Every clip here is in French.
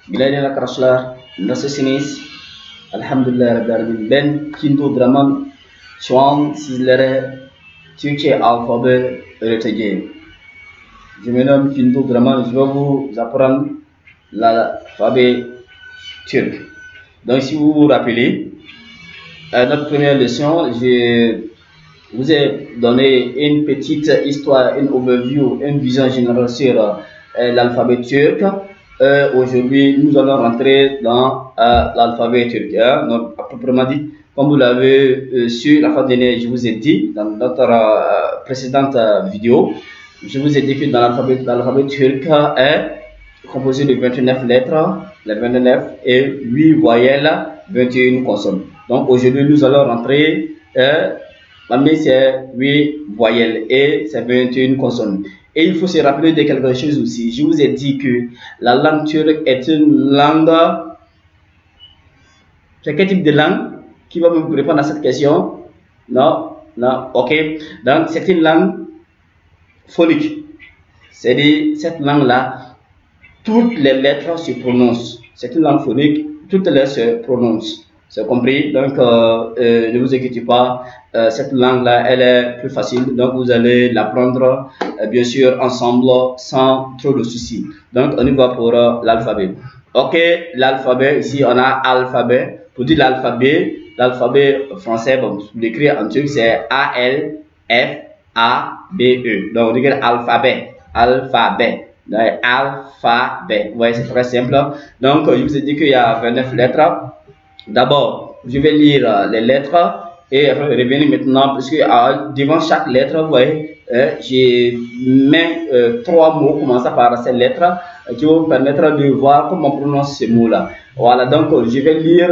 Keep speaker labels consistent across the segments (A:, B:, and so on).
A: Gladys Krashlar, Nasosinis, Alhamdulillah Rabbil Alamin. Ben Kindo Draman, Chouan, Sizlere, Türkçe alphabet öğreteceğim. Je me nomme Kindo Draman, je vais vous apprendre l'alphabet turc. Donc, si vous vous rappelez, à notre première leçon, je vous ai donné une petite histoire, une overview, une vision générale sur l'alphabet turc. Aujourd'hui, nous allons rentrer dans l'alphabet turc. Donc, à proprement dit, comme vous l'avez su, la fois dernière, je vous ai dit dans notre précédente vidéo, je vous ai dit que dans l'alphabet turc est composé de 29 lettres, les 29 et 8 voyelles, 21 consonnes. Donc aujourd'hui, nous allons rentrer, parmi ces 8 voyelles et ces 21 consonnes. Et il faut se rappeler de quelque chose aussi. Je vous ai dit que la langue turque est une langue... C'est quel type de langue qui va me répondre à cette question? Non, ok. Donc c'est une langue phonique. C'est-à-dire, cette langue-là, toutes les lettres se prononcent. C'est une langue phonique, toutes les lettres se prononcent. C'est compris? Donc, ne vous inquiétez pas, cette langue-là, elle est plus facile. Donc, vous allez l'apprendre, bien sûr, ensemble, sans trop de soucis. Donc, on y va pour l'alphabet. Ok, l'alphabet, ici, on a alphabet. Pour dire l'alphabet français, bon, pour l'écrire en turc, c'est A-L-F-A-B-E. Donc, on dit alphabet. Alphabet. Alphabet. Ouais, c'est très simple. Donc, je vous ai dit qu'il y a 29 lettres. D'abord, je vais lire les lettres et revenir maintenant, parce que devant chaque lettre, vous voyez, j'ai mis 3 mots commençant par ces lettres qui vont vous permettre de voir comment on prononce ces mots-là. Voilà, donc je vais lire,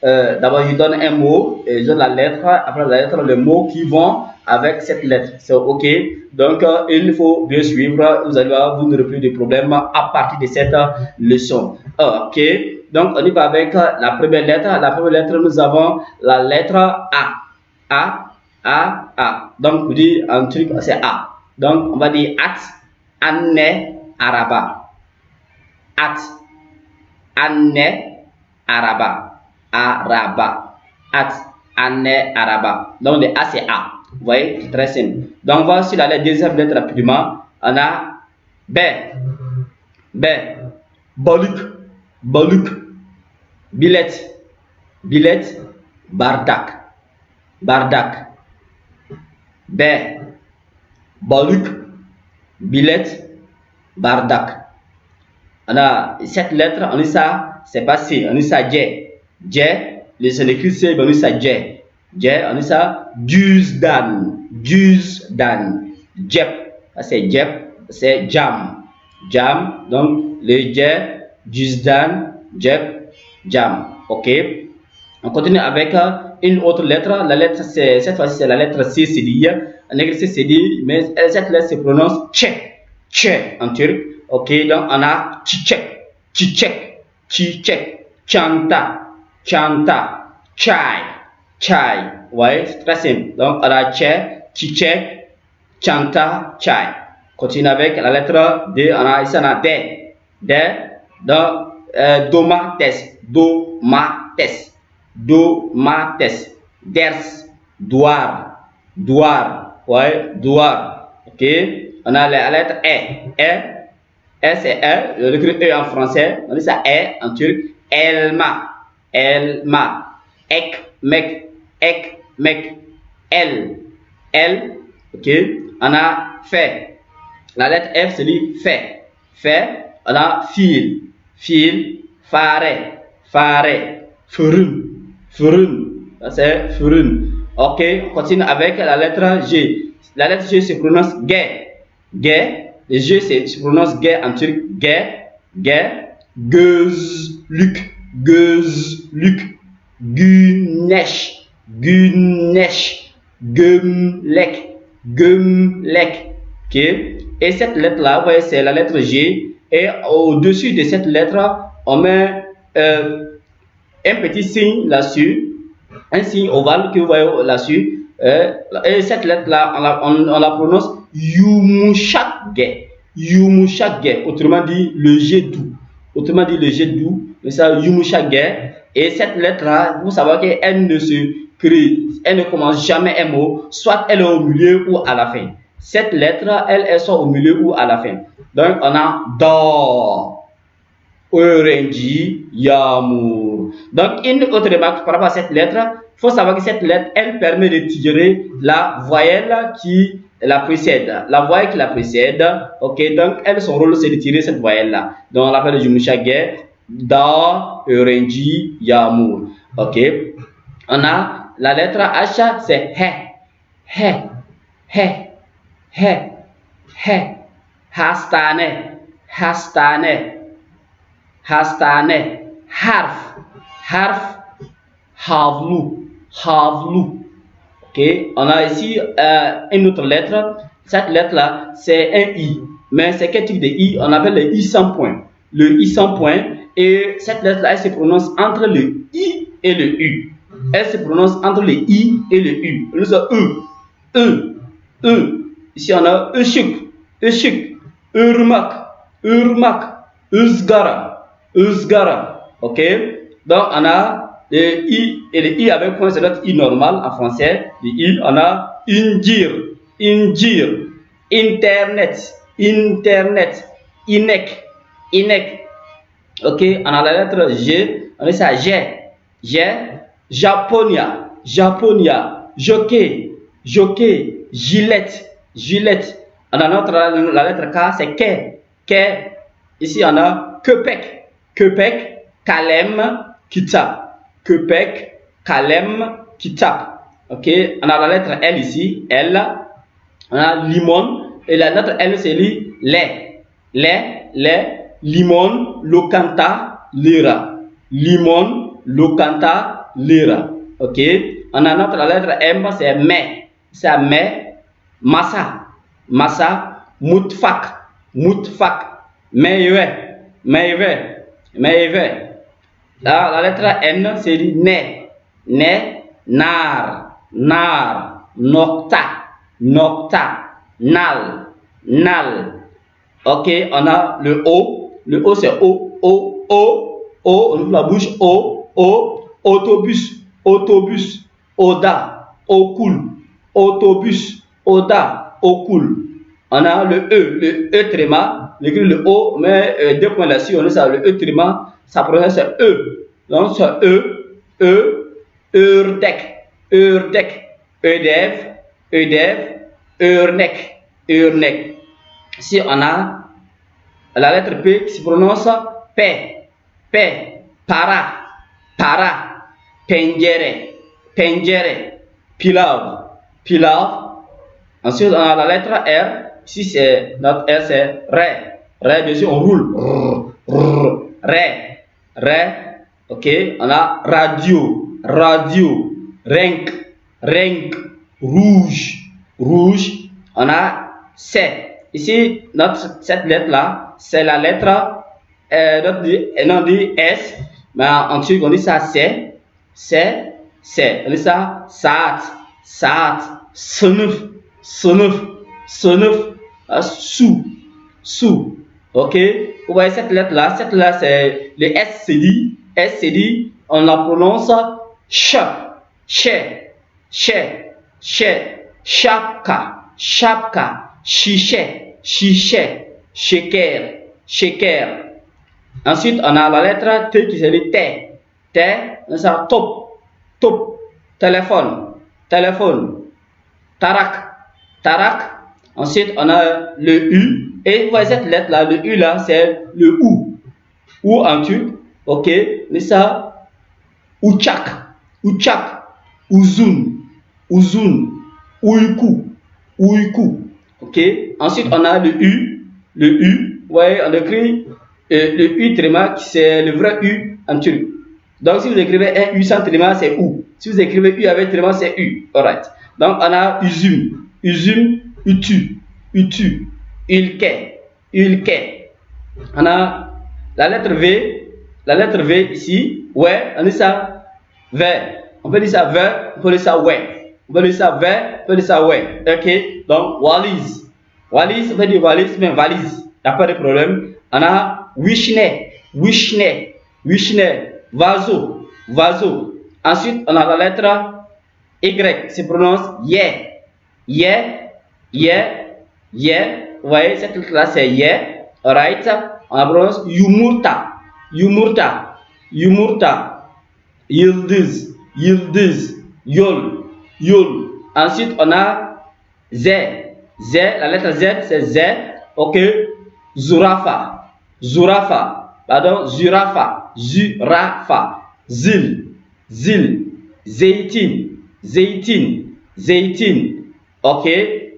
A: d'abord je donne un mot, et je donne la lettre, après la lettre, les mots qui vont avec cette lettre. C'est ok. Donc, il faut bien suivre, vous allez voir, vous n'aurez plus de problèmes à partir de cette leçon. Ok. Donc, on y va avec la première lettre. La première lettre, nous avons la lettre A. A. Donc, vous dites un truc, c'est A. Donc, on va dire Anne, Araba. Anne, Araba. Anne, Araba. Donc, le A, c'est A. Vous voyez, c'est très simple. Donc, on va sur la deuxième lettre rapidement. On a B. Balık. Bilet. Bardak. B. Balık. Bilet. Bardak. On a cette lettre, on dit ça, c'est pas C, on dit ça J. C'est écrit C, on dit ça J. On dit ça Cüzdan. Jep, c'est Jep, c'est Jam. Donc le J, Cüzdan, Jep, Jam. Ok. On continue avec une autre lettre. La lettre, cette fois-ci, c'est la lettre C, c'est dit. En anglais, c'est dit, mais cette lettre se prononce Tche en turc. Ok, donc on a Çiçek, Çanta, Çay. Ouais, c'est très simple. Donc on a Çiçek, Çanta, Çay. Continue avec la lettre D. On a ici on a D. Donc Domates. Ders, Douar. Ouais, Douar. Ok. On a la lettre E. E, c'est E. Je l'écris E en français. On dit ça E en turc. Elma. Ekmek. L. Ok. On a F. La lettre F, c'est dit F. On a fil. Fare. Furun. C'est furun. Ok. On continue avec la lettre G. La lettre G se prononce G. Le G se prononce G en turc. G. Gözlük. Güneş. Gömlek. Ok. Et cette lettre-là, vous voyez, c'est la lettre G. Et au-dessus de cette lettre, on met un petit signe là-dessus. Un signe ovale que vous voyez là-dessus. Et cette lettre-là, on la prononce Yumuşak G. Autrement dit, le G doux. autrement dit le jet d'eau, mais ça, Yumushage. Et cette lettre-là, vous savez qu'elle ne se crée, elle ne commence jamais un mot, soit elle est au milieu ou à la fin. Cette lettre, elle soit au milieu ou à la fin. Donc, on a Do, Orenji, Yamour. Donc, une autre remarque par rapport à cette lettre, il faut savoir que cette lettre, elle permet de tirer la voyelle qui la précède. La voyelle qui la précède, ok, donc, elle, son rôle, c'est de tirer cette voyelle-là. Donc, on l'appelle le Jumushage, Da, Orenji, Yamour. Ok. On a la lettre H, c'est He, He, He, He, Hastane, Hastane, Hastane, Harf, Harf, Havlu, Havlu. Ok, on a ici une autre lettre. Cette lettre-là, c'est un I. Mais c'est quel type de I? On appelle le I sans point. Le I sans point. Et cette lettre-là, elle se prononce entre le I et le U. Elle se prononce entre le I et le U. Nous avons E. Ici, on a Eshuk, Eshuk, Urmak, Urmak, Uzgara, Uzgara. Ok? Donc, on a le I et le I avec point, c'est notre I normal en français. Le I, on a Injir, Injir, Internet, Internet, Inek, Inek. Ok, on a la lettre G, on a ça G, Japonia, Japonia, Jockey, Jockey, Gillette, Gillette. On a la lettre K, c'est K. Ici on a Kepek, Kepek, Kalem, Kitap, Kepek, Kalem, Kitap. Ok, on a la lettre L ici, L. On a Limon, et la lettre L c'est les. Limon, Lokanta, Lira. Limon, Lokanta, Lira. Ok. On a notre lettre M, c'est Me. C'est Me. Massa. Massa. Mutfak. Mutfak. Meive. Meive. Meive. Là, la lettre N, c'est Ne. Ne. Nar. Nar. Nocta. Nocta. Nal. Nal. Ok. On a le O. Le O c'est O, on ouvre la bouche, autobus, autobus, Oda, Okul, autobus, Oda, Okul. On a le E tréma, le O, mais deux points là-dessus, on a ça, le E tréma, ça prononce E. Donc c'est Urdek, Edev, Urnek. Si on a la lettre P qui se prononce P, para, Pengere, Pilav. Ensuite, on a la lettre R. Ici, c'est notre R, c'est Ré. Dessus, on roule. Ré. Ok. On a radio. Renk. Rouge. On a C. Ici, cette lettre-là, c'est la lettre, on dit S, mais en turc, on dit ça C. On dit ça Saat, Sınıf, Sou. Ok? Vous voyez cette lettre-là, c'est le S, c'est dit, on la prononce Chapka, Chiche, Sheker. Ensuite, on a la lettre T qui c'est le T. On a ça top, téléphone, tarak. Ensuite, on a le U. Et vous voyez cette lettre-là, le U là, c'est le OU. OU en turc, ok. Mais ça, Uchak, Uzun, Uyku. Ok. Ensuite, on a le U. Vous voyez, on écrit le U tréma, c'est le vrai U en turc. Donc, si vous écrivez un U sans tréma, c'est OU. Si vous écrivez U avec tréma, c'est U. Alright. Donc, on a Uzum, Utu, Ilke. On a la lettre V ici. Ouais, on dit ça V. On peut dire ça V, on peut dire ça ouais. On peut dire ça V, on peut dire ça ouais. Ok. Donc, Wallis, on peut dire valise, mais valise. Il n'y a pas de problème. On a Wishne. Wishne, Wishne, Vaso, Vaso. Ensuite, on a la lettre Y, se prononce Ye, Ye, Ye, Ye. Vous voyez, cette lettre-là, c'est Ye. Alright. On la prononce Yumurta, Yumurta, Yumurta. Yıldız, Yıldız, Yol, Yol. Ensuite, on a Z, Z, la lettre Z, c'est Z. Ok. Zurafa, Zurafa, pardon, Zurafa, Zurafa. Zil, Zil, Zeytin, Zeytin, Zeytin. Ok.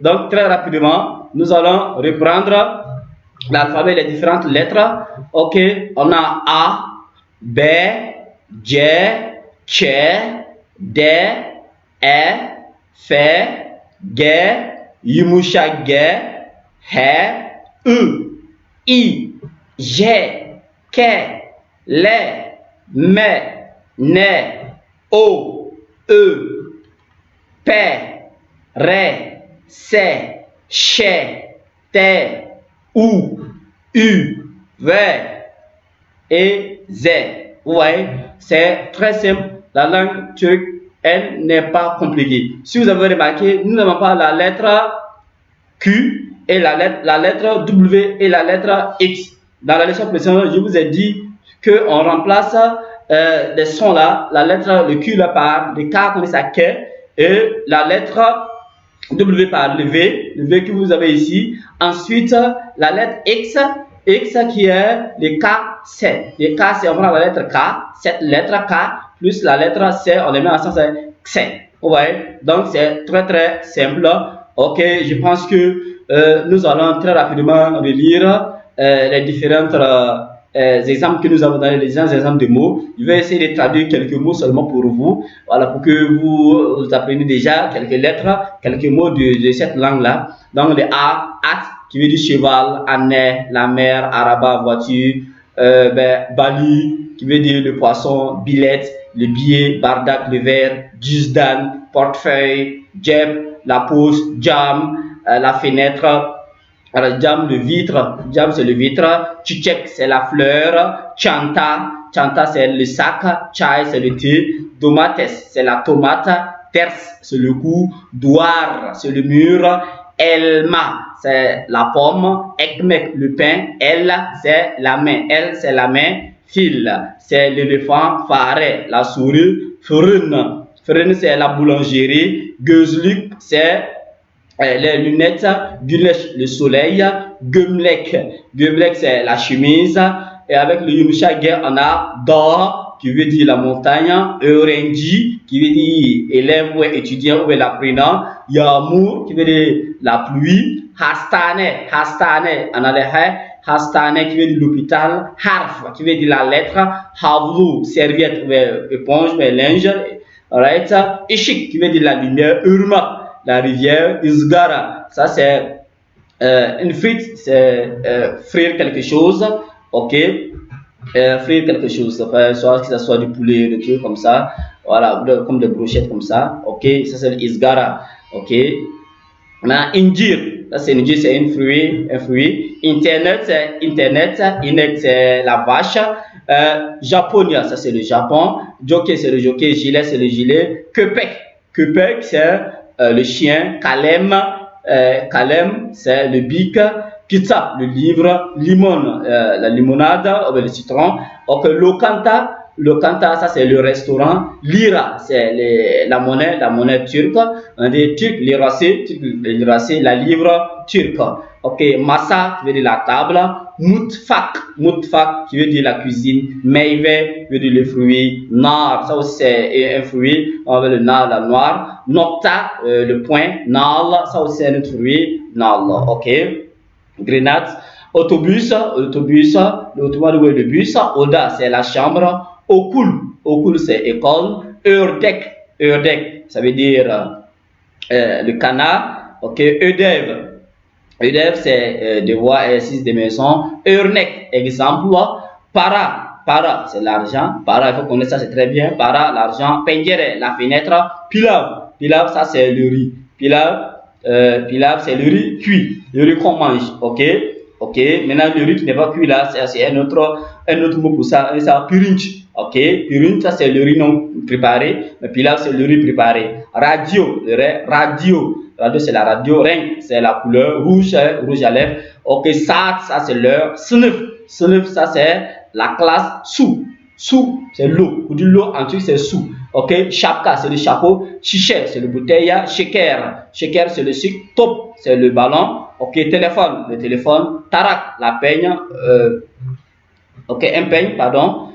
A: Donc, très rapidement, nous allons reprendre l'alphabet, les différentes lettres. Ok. On a A, B, J, K, D, E, F, G, Yumuşak G, H, U, I, J, K, L, M, N, O, E, P, R, C, Ch, T, U, U, V et Z. Vous voyez, c'est très simple. La langue turque, elle n'est pas compliquée. Si vous avez remarqué, nous n'avons pas la lettre Q et la lettre W et la lettre X. Dans la leçon précédente, je vous ai dit qu'on remplace des sons là, le Q là par le K qu'on dit à K et la lettre W par le V que vous avez ici. Ensuite, la lettre X qui est le K7. Le K, c'est on prend la lettre K, cette lettre K, plus la lettre C, on les met ensemble, c'est X. Vous voyez? Donc, c'est très très simple. Ok, je pense que nous allons très rapidement relire les différents exemples que nous avons donné, les exemples de mots. Je vais essayer de traduire quelques mots seulement pour vous, voilà, pour que vous appreniez déjà quelques lettres, quelques mots de cette langue-là. Donc, le A, at, qui veut dire cheval, année, la mer, araba, voiture, bali, qui veut dire le poisson, billet, le billet, bardak, le verre, jusdan, portefeuille, jeb, la pose, jam, la fenêtre, jam, le vitre, jam c'est le vitre, chuchek c'est la fleur, chanta, chanta c'est le sac, chai c'est le thé, domates c'est la tomate, ters c'est le cou, douar c'est le mur, elma c'est la pomme, ekmek le pain, el c'est la main, el c'est la main, fil c'est l'éléphant, fare la souris, frune, frune c'est la boulangerie, gözlük c'est les lunettes, güneş le soleil, gömlek, gömlek c'est la chemise, et avec le yumuşak G on a dağ qui veut dire la montagne, öğrenci qui veut dire élève ou étudiant ou l'apprenant, yağmur qui veut dire la pluie, hastane, hastane on a le he, hastane qui veut dire l'hôpital, harf qui veut dire la lettre, havlu serviette ou éponge ou linge, alright, ışık qui veut dire la lumière, ırmak la rivière, Izgara, ça c'est une frite, c'est frire quelque chose, ok, frire quelque chose, soit que ça soit du poulet, des trucs comme ça, voilà, comme des brochettes comme ça, ok, ça c'est Izgara, ok. Maintenant, Injir, ça c'est Injir, c'est un fruit, Internet, Inek c'est la vache, Japonia, ça c'est le Japon, Jockey c'est le jockey, gilet c'est le gilet, Köpek c'est le chien, Kalem, Kalem c'est le bic, Pizza le livre, Limon la limonade, le citron, ok, Lokanta ça c'est le restaurant, Lira c'est la monnaie turque, on dit turc, l'iracé, la livre turque, ok, Masa qui veut dire la table, Mutfak qui veut dire la cuisine, Meyve veut dire le fruit, Nar ça aussi c'est un fruit, on veut le nar, la noire, Nokta le point, Nal ça aussi c'est un autre fruit, Nal, ok, Grenade, autobus, le bus, Oda c'est la chambre, Okul c'est école, Ördek ça veut dire le canard, ok, Ödev c'est devoir, exercice de maison, Örnek exemple, para c'est l'argent, il faut connaître ça, c'est très bien, para l'argent, Pencere la fenêtre, pilav ça c'est le riz, pilav c'est le riz cuit, le riz qu'on mange, ok, Ok, maintenant le riz qui n'est pas cuit là, c'est un autre mot pour ça, ça pirinch. Ok, pirinch, ça c'est le riz non préparé, mais pilaf c'est le riz préparé. Radio, radio c'est la radio, ring c'est la couleur rouge, rouge à lèvres. Ok, ça c'est l'heure. Snuf, ça c'est la classe sous, c'est l'eau, ou du l'eau en turc c'est sous. Ok, chapka c'est le chapeau, chiché c'est le bouteille, shaker c'est le sucre, top c'est le ballon. Ok, téléphone, le téléphone, tarak la peigne, ok, un peigne, pardon.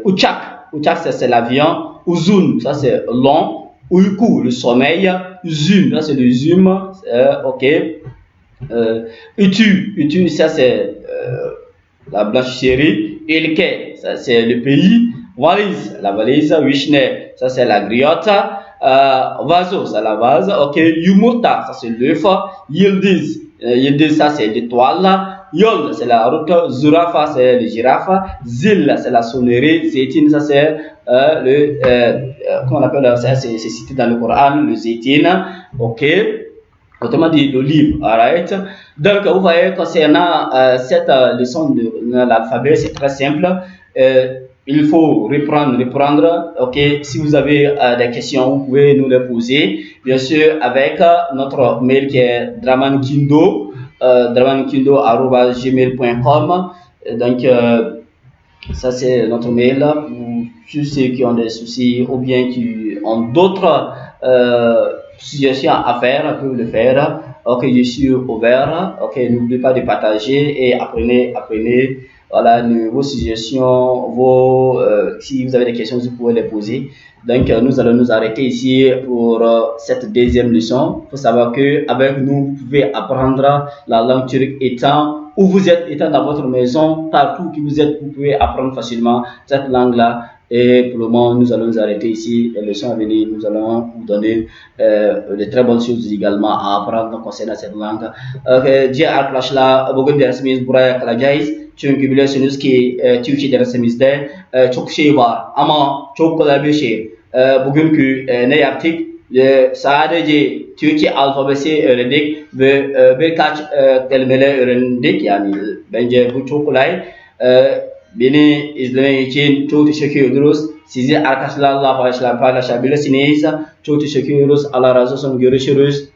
A: Uchak c'est l'avion, uzun ça c'est long, uyku le sommeil, zoom ça c'est le zoom, ok. Utu ça c'est la blanchisserie, ilke ça c'est le pays, valise la valise, wishne ça c'est la griotte, vaso c'est la vase, ok. Yumurta ça c'est l'œuf, yildiz ça c'est l'étoile, yol c'est la route, zurafa c'est le girafe, zil c'est la sonnerie, zétine ça c'est comment on appelle ça, c'est cité dans le Coran, le zétine, ok. Autrement dit l'olive, alright. Donc vous voyez concernant cette leçon de l'alphabet, c'est très simple. Il faut reprendre. Ok, si vous avez des questions, vous pouvez nous les poser. Bien sûr, avec notre mail qui est dramankindo@gmail.com. Donc ça c'est notre mail pour tous ceux qui ont des soucis ou bien qui ont d'autres suggestions à faire, peuvent le faire. Ok, je suis ouvert. Ok, n'oubliez pas de partager et apprenez. Voilà, vos suggestions, si vous avez des questions, vous pouvez les poser. Donc, nous allons nous arrêter ici pour cette deuxième leçon. Il faut savoir que avec nous, vous pouvez apprendre la langue turque étant où vous êtes, étant dans votre maison, partout où vous êtes, vous pouvez apprendre facilement cette langue-là. Et pour le moment, nous allons nous arrêter ici. Les leçons à venir, nous allons vous donner de très bonnes choses également à apprendre concernant cette langue. Dieu arkadaşlar, bugün dersimiz buraya kalacağız. Çünkü biliyorsunuz ki Türkçe dersimizde çok şey var ama çok kolay bir şey. Bugünkü ne yaptık? Sadece Türkçe alfabesi öğrendik ve birkaç kelimeler öğrendik. Yani bence bu çok kolay. Beni izlemek için çok teşekkür ediyoruz. Sizi arkadaşlarla paylaşabilirsiniz. Çok teşekkür ediyoruz. Allah razı olsun. Görüşürüz.